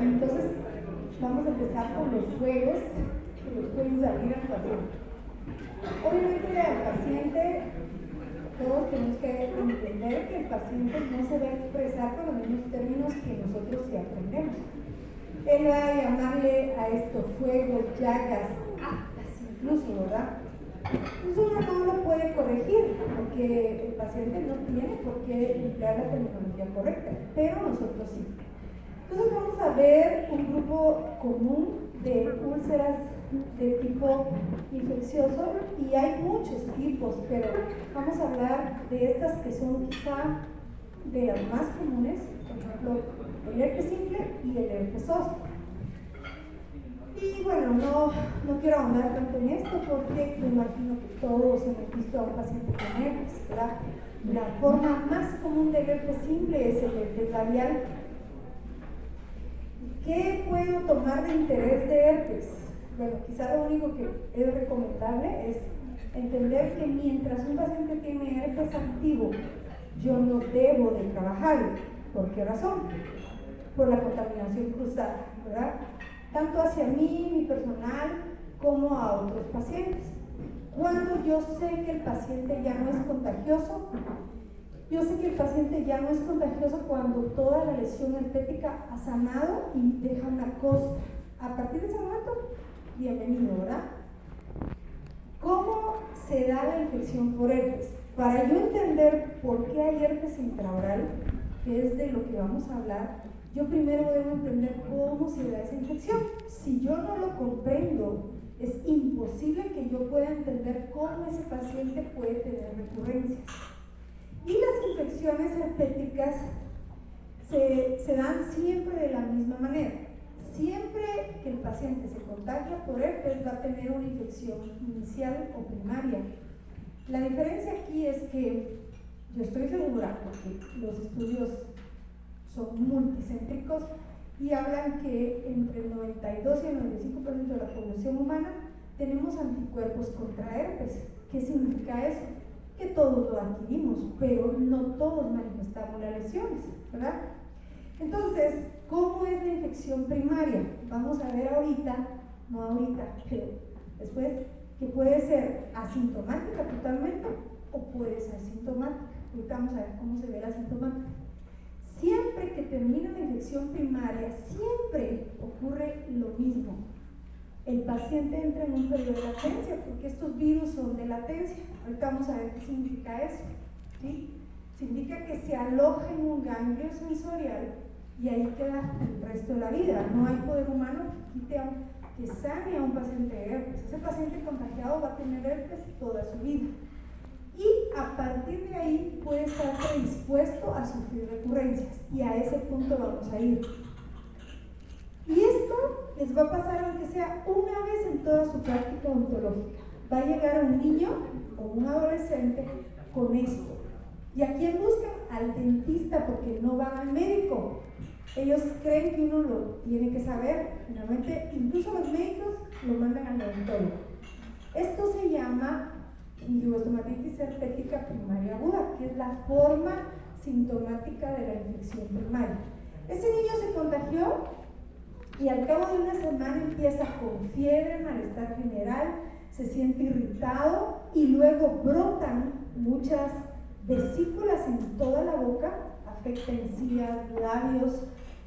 Entonces, vamos a empezar con los juegos que les pueden salir al paciente. Obviamente, al paciente, todos tenemos que entender que el paciente no se va a expresar con los mismos términos que nosotros sí aprendemos. Él va a llamarle a esto fuego, llagas, atas incluso, ¿verdad? Entonces uno no lo puede corregir porque el paciente no tiene por qué emplear la terminología correcta, pero nosotros sí. Entonces vamos a ver un grupo común de úlceras de tipo infeccioso y hay muchos tipos, pero vamos a hablar de estas que son quizá de las más comunes, por ejemplo, el herpes simple y el herpes zóster. Y bueno, no quiero ahondar tanto en esto porque me imagino que todos hemos visto a un paciente con herpes, ¿verdad? La forma más común del herpes simple es el herpes labial. ¿Qué puedo tomar de interés de herpes? Bueno, quizá lo único que es recomendable es entender que mientras un paciente tiene herpes activo, yo no debo de trabajarlo. ¿Por qué razón? Por la contaminación cruzada, ¿verdad? Tanto hacia mí, mi personal, como a otros pacientes. Cuando yo sé que el paciente ya no es contagioso, yo sé que el paciente ya no es contagioso cuando toda la lesión herpética ha sanado y deja una costra. A partir de ese momento, bienvenido, ¿verdad? ¿Cómo se da la infección por herpes? Para yo entender por qué hay herpes intraoral, que es de lo que vamos a hablar, yo primero debo entender cómo se da esa infección. Si yo no lo comprendo, es imposible que yo pueda entender cómo ese paciente puede tener recurrencias. Y las infecciones herpéticas se dan siempre de la misma manera. Siempre que el paciente se contagia por herpes va a tener una infección inicial o primaria. La diferencia aquí es que yo estoy segura, porque los estudios son multicéntricos y hablan que entre el 92 y el 95% de la población humana tenemos anticuerpos contra herpes. ¿Qué significa eso? Que todos lo adquirimos, pero no todos manifestamos las lesiones, ¿verdad? Entonces, ¿cómo es la infección primaria? Vamos a ver ahorita, no ahorita, pero después, que puede ser asintomática totalmente o puede ser sintomática. Ahorita vamos a ver cómo se ve la sintomática. Siempre que termina la infección primaria, siempre ocurre lo mismo. El paciente entra en un periodo de latencia, porque estos virus son de latencia. Ahorita vamos a ver qué significa eso, ¿sí? Significa que se aloja en un ganglio sensorial y ahí queda el resto de la vida. No hay poder humano que sane a un paciente de herpes. Ese paciente contagiado va a tener herpes toda su vida. Y a partir de ahí puede estar predispuesto a sufrir recurrencias. Y a ese punto vamos a ir. Y esto les va a pasar aunque sea una vez en toda su práctica odontológica. Va a llegar un niño o un adolescente con esto. ¿Y a quién buscan? Al dentista, porque no van al médico. Ellos creen que uno lo tiene que saber. Finalmente, incluso los médicos lo mandan al odontólogo. Esto se llama gingivoestomatitis herpética primaria aguda, que es la forma sintomática de la infección primaria. Ese niño se contagió y al cabo de una semana empieza con fiebre, malestar general, se siente irritado y luego brotan muchas vesículas en toda la boca, afecta encías, labios,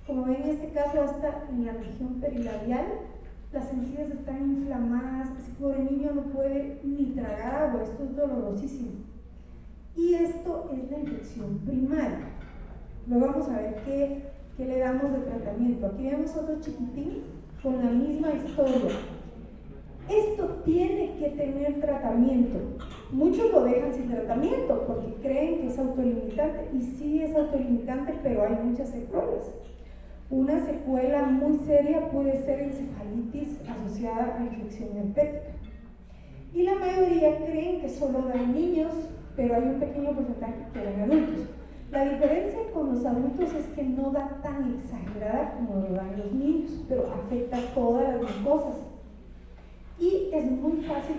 como ven en este caso hasta en la región perilabial, las encías están inflamadas, ese pobre niño no puede ni tragar agua, esto es dolorosísimo. Y esto es la infección primaria. Luego vamos a ver qué le damos de tratamiento. Aquí vemos otro chiquitín con la misma historia. Esto tiene que tener tratamiento. Muchos lo dejan sin tratamiento porque creen que es autolimitante, y sí es autolimitante, pero hay muchas secuelas. Una secuela muy seria puede ser encefalitis asociada a infección herpética. Y la mayoría creen que solo da en niños, pero hay un pequeño porcentaje que da en adultos. La diferencia con los adultos es que no da tan exagerada como lo dan los niños, pero afecta a todas las mucosas. Y es muy fácil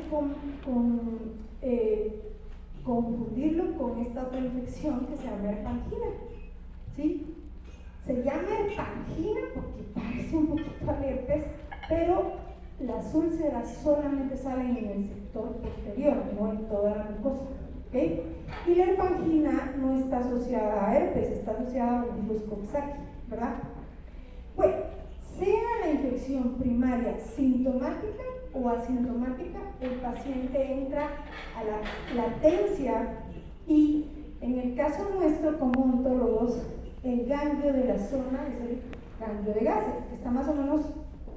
confundirlo con esta otra infección que se llama herpangina, ¿sí? Se llama herpangina porque parece rectal herpes, pero las úlceras solamente salen en el sector posterior, no en toda la mucosa. ¿Okay? Y la herpangina no está asociada a herpes, está asociada a un virus Coxsackie, ¿verdad? Bueno, sea la infección primaria sintomática o asintomática, el paciente entra a la latencia y en el caso nuestro como odontólogos, el ganglio de la zona es el ganglio de Gasser, que está más o menos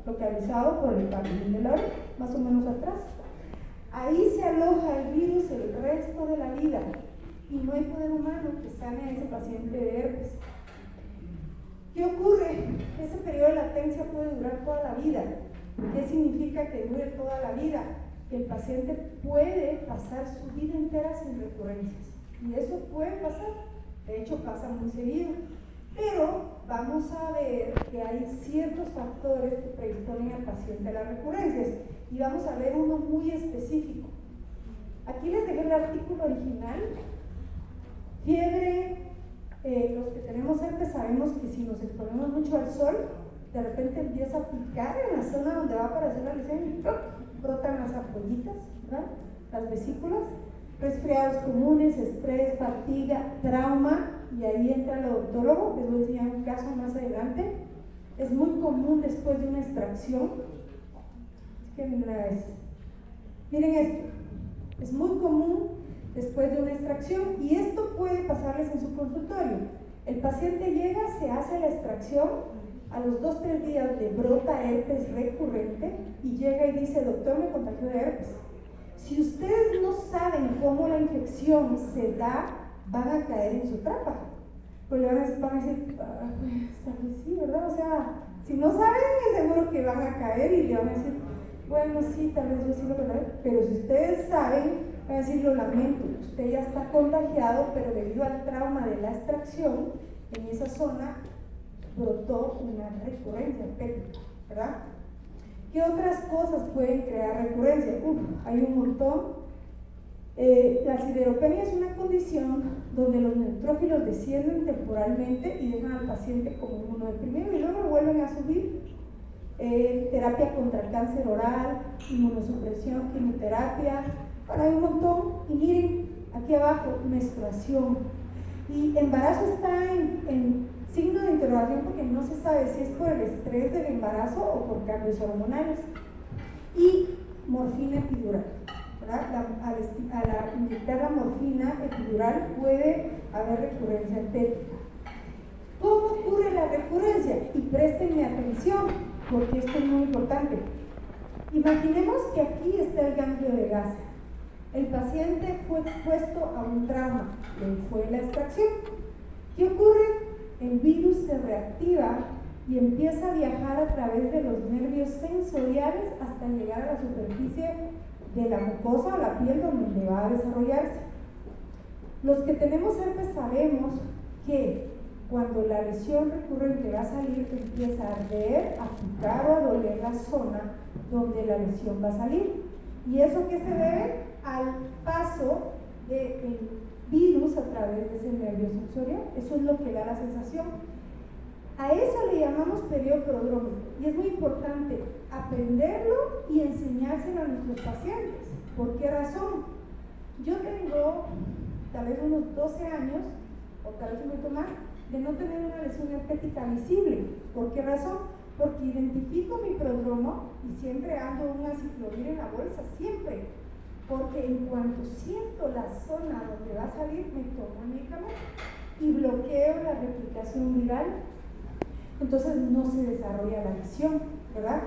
localizado por el papilín de la oreja, más o menos atrás. Ahí se aloja el virus el resto de la vida y no hay poder humano que sane a ese paciente de herpes. ¿Qué ocurre? Ese periodo de latencia puede durar toda la vida. ¿Qué significa que dure toda la vida? Que el paciente puede pasar su vida entera sin recurrencias. Y eso puede pasar, de hecho pasa muy seguido. Pero vamos a ver que hay ciertos factores que predisponen al paciente a las recurrencias. Y vamos a ver uno muy específico. Aquí les dejé el artículo original. Fiebre. Los que tenemos herpes sabemos que si nos exponemos mucho al sol, de repente empieza a picar en la zona donde va a aparecer la lesión y brotan las ampollitas, ¿verdad? Las vesículas, resfriados comunes, estrés, fatiga, trauma, y ahí entra el odontólogo. Les voy a enseñar un caso más adelante. Es muy común después de una extracción. Miren esto, es muy común después de una extracción y esto puede pasarles en su consultorio. El paciente llega, se hace la extracción, a los 2-3 días le brota herpes recurrente y llega y dice: doctor, me contagió de herpes. Si ustedes no saben cómo la infección se da, van a caer en su trampa. Pues le van a decir, pues sí, ¿verdad? O sea, si no saben, es seguro que van a caer y le van a decir, bueno, sí, tal vez yo sí lo contagié, pero si ustedes saben, van a decir, lo lamento, usted ya está contagiado, pero debido al trauma de la extracción, en esa zona brotó una recurrencia péptica, ¿verdad? ¿Qué otras cosas pueden crear recurrencia? Hay un montón. La sideropenia es una condición donde los neutrófilos descienden temporalmente y dejan al paciente como inmunodeprimido y luego vuelven a subir. Terapia contra el cáncer oral, inmunosupresión, quimioterapia, bueno, hay un montón. Y miren, aquí abajo, menstruación. Y embarazo está en signo de interrogación porque no se sabe si es por el estrés del embarazo o por cambios hormonales. Y morfina epidural, ¿verdad? Al inyectar la morfina epidural puede haber recurrencia péptica. ¿Cómo ocurre la recurrencia? Y préstenme atención, porque esto es muy importante. Imaginemos que aquí está el ganglio de Gasser. El paciente fue expuesto a un trauma, que fue la extracción. ¿Qué ocurre? El virus se reactiva y empieza a viajar a través de los nervios sensoriales hasta llegar a la superficie de la mucosa o la piel donde va a desarrollarse. Los que tenemos herpes sabemos que cuando la lesión recurrente va a salir, empieza a arder, a picar o a doler la zona donde la lesión va a salir. ¿Y eso qué se debe? Al paso del virus a través de ese nervio sensorial. Eso es lo que da la sensación. A eso le llamamos periodo prodrómico y es muy importante aprenderlo y enseñárselo a nuestros pacientes. ¿Por qué razón? Yo tengo tal vez unos 12 años o tal vez un poquito más de no tener una lesión herpética visible. ¿Por qué razón? Porque identifico mi prodromo y siempre ando una ciclovir en la bolsa, siempre. Porque en cuanto siento la zona donde va a salir, me tomo el medicamento y bloqueo la replicación viral. Entonces no se desarrolla la lesión, ¿verdad?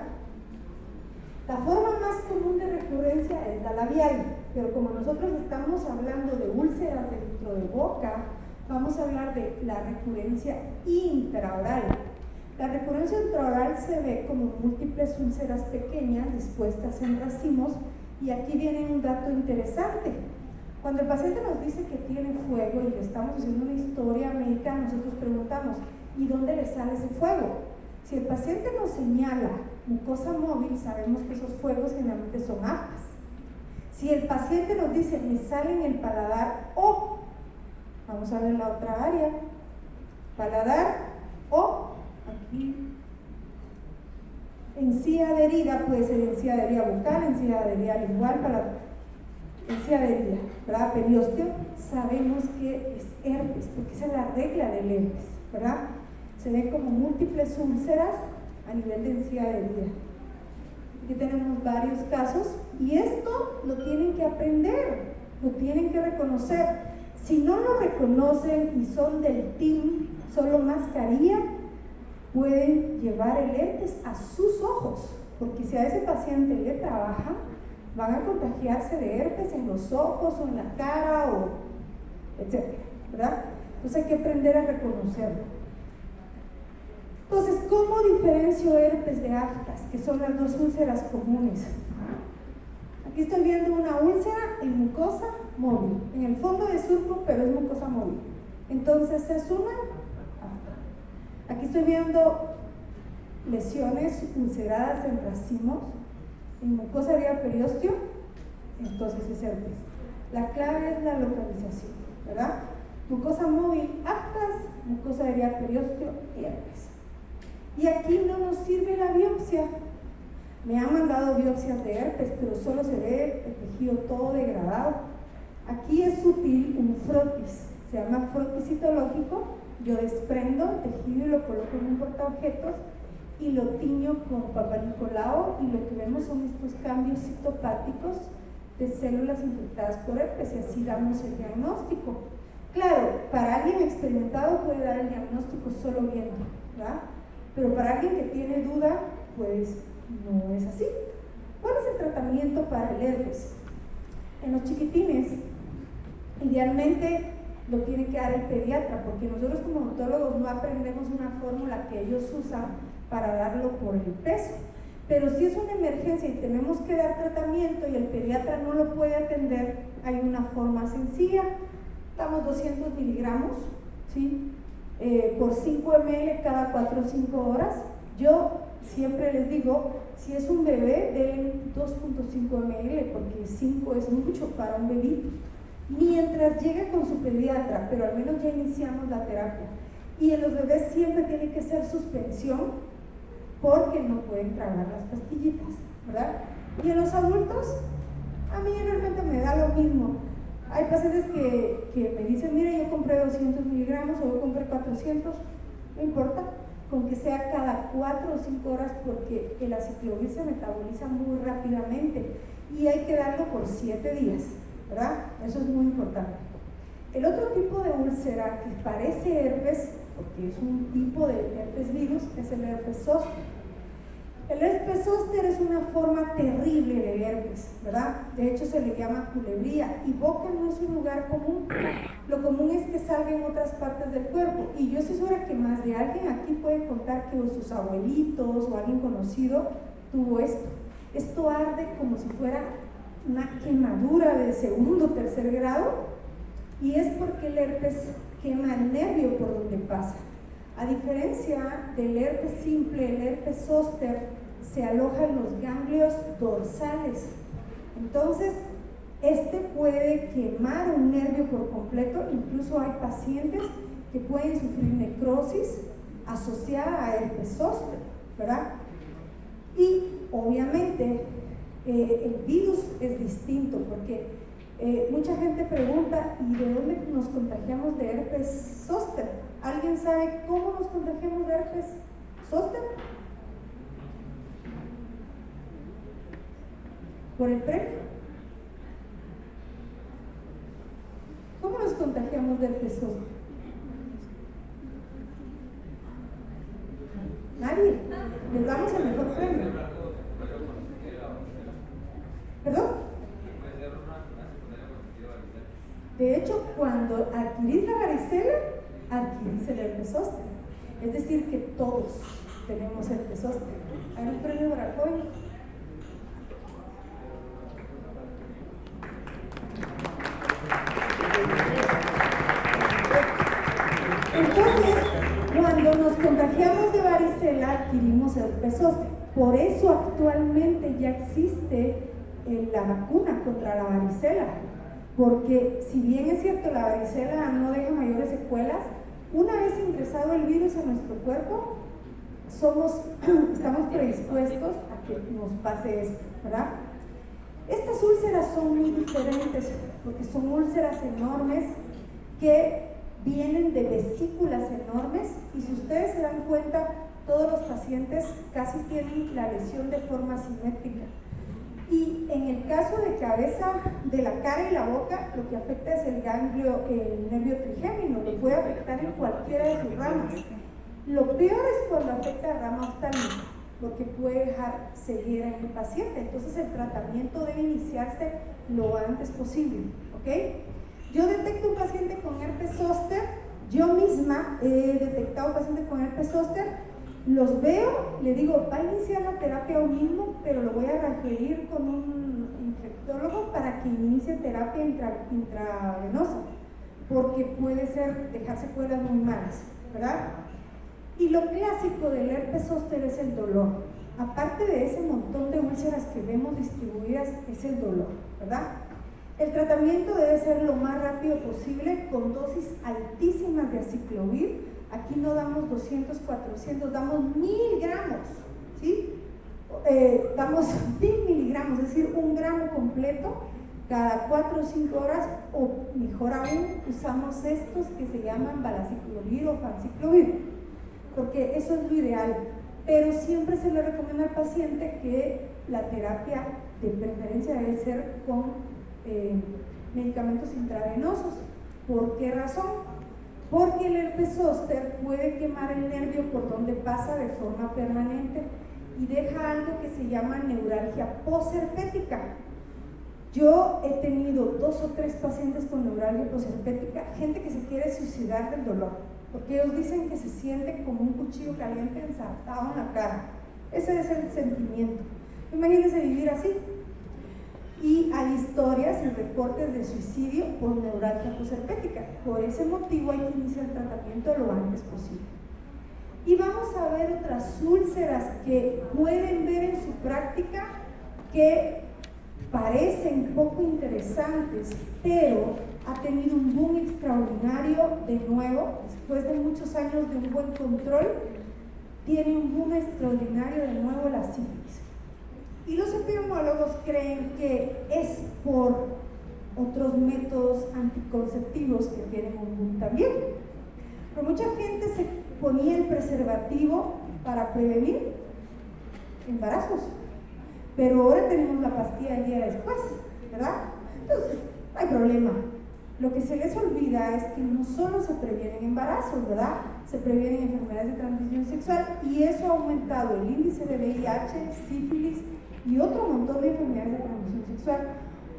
La forma más común de recurrencia es la labial, pero como nosotros estamos hablando de úlceras dentro de boca, vamos a hablar de la recurrencia intraoral. La recurrencia intraoral se ve como múltiples úlceras pequeñas dispuestas en racimos, y aquí viene un dato interesante. Cuando el paciente nos dice que tiene fuego y le estamos haciendo una historia médica, nosotros preguntamos, ¿y dónde le sale ese fuego? Si el paciente nos señala mucosa móvil, sabemos que esos fuegos generalmente son aftas. Si el paciente nos dice, me sale en el paladar o, vamos a ver la otra área, paladar o, aquí, encía adherida puede ser encía adherida bucal, encía adherida lingual, encía adherida, ¿verdad? Periósteo, sabemos que es herpes, porque esa es la regla del herpes, ¿verdad? Se ven como múltiples úlceras a nivel de encía adherida. Aquí tenemos varios casos y esto lo tienen que aprender, lo tienen que reconocer. Si no lo reconocen y son del team solo mascarilla, pueden llevar el herpes a sus ojos, porque si a ese paciente le trabaja, van a contagiarse de herpes en los ojos o en la cara, o etcétera, ¿verdad? Entonces hay que aprender a reconocerlo. Entonces, ¿cómo diferencio herpes de aftas, que son las dos úlceras comunes? Aquí estoy viendo una úlcera en mucosa móvil, en el fondo de surco, pero es mucosa móvil. Entonces es una afta. Aquí estoy viendo lesiones ulceradas en racimos, en mucosa adherida periósteo, entonces es herpes. La clave es la localización, ¿verdad? Mucosa móvil, aftas, mucosa adherida periósteo y herpes. Y aquí no nos sirve la biopsia. Me han mandado biopsias de herpes, pero solo se ve el tejido todo degradado. Aquí es útil un frotis, se llama frotis citológico. Yo desprendo el tejido y lo coloco en un portaobjetos y lo tiño con Papa Nicolau, y lo que vemos son estos cambios citopáticos de células infectadas por herpes, y así damos el diagnóstico. Claro, para alguien experimentado puede dar el diagnóstico solo viendo, ¿verdad? Pero para alguien que tiene duda, pues no es así. ¿Cuál es el tratamiento para el herpes? En los chiquitines, idealmente lo tiene que dar el pediatra, porque nosotros como odontólogos no aprendemos una fórmula que ellos usan para darlo por el peso. Pero si es una emergencia y tenemos que dar tratamiento y el pediatra no lo puede atender, hay una forma sencilla. Damos 200 miligramos, ¿sí? Por 5 ml cada 4 o 5 horas. Yo siempre les digo, si es un bebé, den 2.5 ml, porque 5 es mucho para un bebito. Mientras llegue con su pediatra, pero al menos ya iniciamos la terapia. Y en los bebés siempre tiene que ser suspensión, porque no pueden tragar las pastillitas, ¿verdad? Y en los adultos, a mí realmente me da lo mismo. Hay pacientes que me dicen, mire, yo compré 200 miligramos o yo compré 400, no importa, con que sea cada 4 o 5 horas, porque el aciclovir se metaboliza muy rápidamente y hay que darlo por 7 días, ¿verdad? Eso es muy importante. El otro tipo de úlcera que parece herpes, porque es un tipo de herpes virus, es el herpes zóster. El herpes zóster es una forma terrible de herpes, ¿verdad? De hecho se le llama culebría, y boca no es un lugar común. Lo común es que salga en otras partes del cuerpo, y yo estoy segura que más de alguien aquí puede contar que sus abuelitos o alguien conocido tuvo esto. Esto arde como si fuera una quemadura de segundo o tercer grado, y es porque el herpes quema el nervio por donde pasa. A diferencia del herpes simple, el herpes zóster se aloja en los ganglios dorsales. Entonces, este puede quemar un nervio por completo. Incluso hay pacientes que pueden sufrir necrosis asociada a herpes zóster, ¿verdad? Y obviamente el virus es distinto, porque mucha gente pregunta, ¿y de dónde nos contagiamos de herpes zóster? ¿Alguien sabe cómo nos contagiamos de herpes zóster? ¿Por el premio? ¿Cómo nos contagiamos de herpes zóster? Nadie. Les damos el mejor premio. ¿Perdón? De hecho, cuando adquirís la varicela, adquirís el herpes zóster. Es decir, que todos tenemos herpes zóster. ¿Hay un premio para el joven? Entonces, cuando nos contagiamos de varicela, adquirimos herpes zóster. Por eso actualmente ya existe la vacuna contra la varicela, porque si bien es cierto la varicela no deja mayores secuelas, una vez ingresado el virus a nuestro cuerpo, estamos predispuestos a que nos pase esto, ¿verdad? Estas úlceras son muy diferentes porque son úlceras enormes que vienen de vesículas enormes, y si ustedes se dan cuenta, todos los pacientes casi tienen la lesión de forma simétrica. Y en el caso de cabeza, de la cara y la boca, lo que afecta es el ganglio, el nervio trigémino, lo puede afectar en cualquiera de sus ramas. Lo peor es cuando afecta a rama oftálmica, porque puede dejar ceguera en el paciente. Entonces el tratamiento debe iniciarse lo antes posible, ¿ok? Yo detecto un paciente con herpes zóster, yo misma he detectado un paciente con herpes zóster, los veo, le digo, va a iniciar la terapia hoy mismo, pero lo voy a referir con un infectólogo para que inicie terapia intravenosa, porque puede ser dejar secuelas muy malas, ¿verdad? Y lo clásico del herpes zóster es el dolor. Aparte de ese montón de úlceras que vemos distribuidas, es el dolor, ¿verdad? El tratamiento debe ser lo más rápido posible con dosis altísimas de aciclovir. Aquí no damos 200, 400, damos 1000 gramos, ¿sí? Damos 10 miligramos, es decir, 1 gramo completo cada 4 o 5 horas, o mejor aún, usamos estos que se llaman valaciclovir o fanciclovir, porque eso es lo ideal, pero siempre se le recomienda al paciente que la terapia de preferencia debe ser con medicamentos intravenosos. ¿Por qué razón? Porque el herpes zóster puede quemar el nervio por donde pasa de forma permanente y deja algo que se llama neuralgia posherpética. Yo he tenido 2 o 3 pacientes con neuralgia posherpética, gente que se quiere suicidar del dolor, porque ellos dicen que se siente como un cuchillo caliente ensartado en la cara. Ese es el sentimiento. Imagínense vivir así. Y hay historias y reportes de suicidio por neuralgia posherpética. Por ese motivo hay que iniciar el tratamiento lo antes posible. Y vamos a ver otras úlceras que pueden ver en su práctica, que parecen poco interesantes, pero ha tenido un boom extraordinario de nuevo, después de muchos años de un buen control, tiene un boom extraordinario de nuevo la sífilis. Y los epidemiólogos creen que es por otros métodos anticonceptivos que tienen un boom también. Pero mucha gente se ponía el preservativo para prevenir embarazos, pero ahora tenemos la pastilla el día después, ¿verdad? Entonces, no hay problema. Lo que se les olvida es que no solo se previenen embarazos, ¿verdad? Se previenen enfermedades de transmisión sexual, y eso ha aumentado el índice de VIH, sífilis y otro montón de enfermedades de transmisión sexual.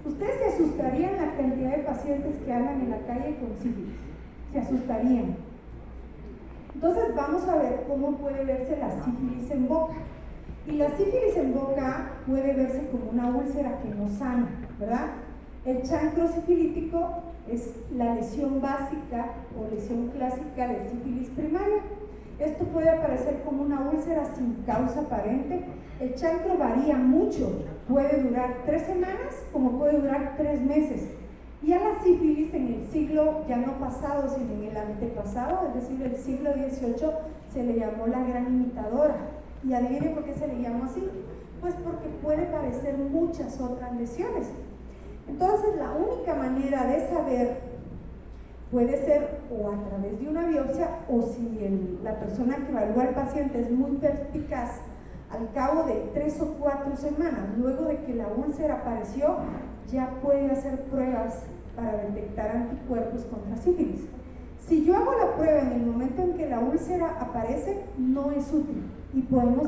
Ustedes se asustarían la cantidad de pacientes que andan en la calle con sífilis, se asustarían. Entonces vamos a ver cómo puede verse la sífilis en boca. Y la sífilis en boca puede verse como una úlcera que no sana, ¿verdad? El chancro sifilítico es la lesión básica o lesión clásica de sífilis primaria. Esto puede aparecer como una úlcera sin causa aparente. El chancro varía mucho, puede durar 3 semanas como puede durar 3 meses. Y a la sífilis en el siglo ya no pasado, sino en el antepasado, es decir, el siglo XVIII, se le llamó la gran imitadora. ¿Y adivinen por qué se le llamó así? Pues porque puede parecer muchas otras lesiones. Entonces, la única manera de saber puede ser o a través de una biopsia, o si la persona que evalúa al paciente es muy perspicaz, al cabo de 3 o 4 semanas, luego de que la úlcera apareció, ya puede hacer pruebas para detectar anticuerpos contra sífilis. Si yo hago la prueba en el momento en que la úlcera aparece, no es útil y podemos